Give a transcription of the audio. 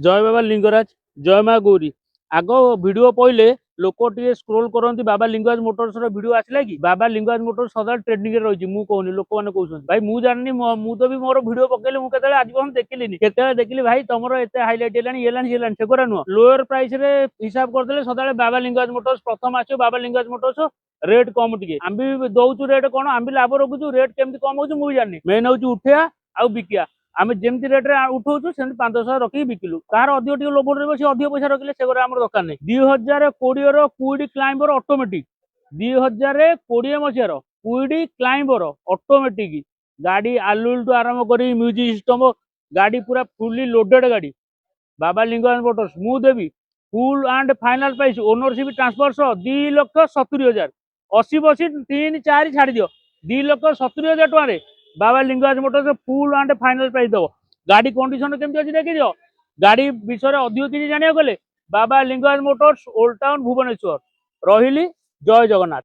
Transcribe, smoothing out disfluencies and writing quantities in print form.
जय बाबा लिंगराज जय माँ गौरी आग वीडियो पहले लोक टे स्क्रोल करती बाबा लिंगराज मोटर्स वीडियो आसला कि बाबा लिंगराज मोटर्स सदा ट्रेंडिंग रही कहूनी लोक मैंने कहते भाई मुझे जानी तो भी मोर वीडियो पकेली मुझे आज पर्यटन देखिली केत देखिली भाई तुम एत हाइलाइट है से नुह लोअर प्राइस रे हिसाब करदे सदा बाबा लिंगराज मोटर्स प्रथम आस बाबा लिंगराज मोटर्स रेट कम टे आम भी दौचु रेट कौन आम भी लाभ रखुचु रेट केमती कम हो मुझे जानी मेन हूँ उठा आउ बिकिया आम जमी रेट उठाऊ से 500 रखी बिकिलु कार अधिक टे लोभ रही से अधिक पैसा रखिले से दरकार नहीं 2020 क्विड क्लाइंबर ऑटोमेटिक 2020 मसीहार क्विड क्लाइंबर ऑटोमेटिक गाड़ी आलुल टू आरंभ कर म्यूजिक सिस्टम गाड़ी पूरा फुल्ली लोडेड गाड़ी बाबा लिंगराज मोटर्स मु देवी full and final price ownership transfer 2,70,000 80 बसी 3-4 छाड़ दियो 2,70,000 टकर बाबा Lingaraj motors full and final price दब गाड़ी कंडीशन केमती अच्छी देखी दियो गाड़ी विषय अधिक किसी जाना गले बाबा Lingaraj motors old town Bhubaneswar रही जय जगन्नाथ।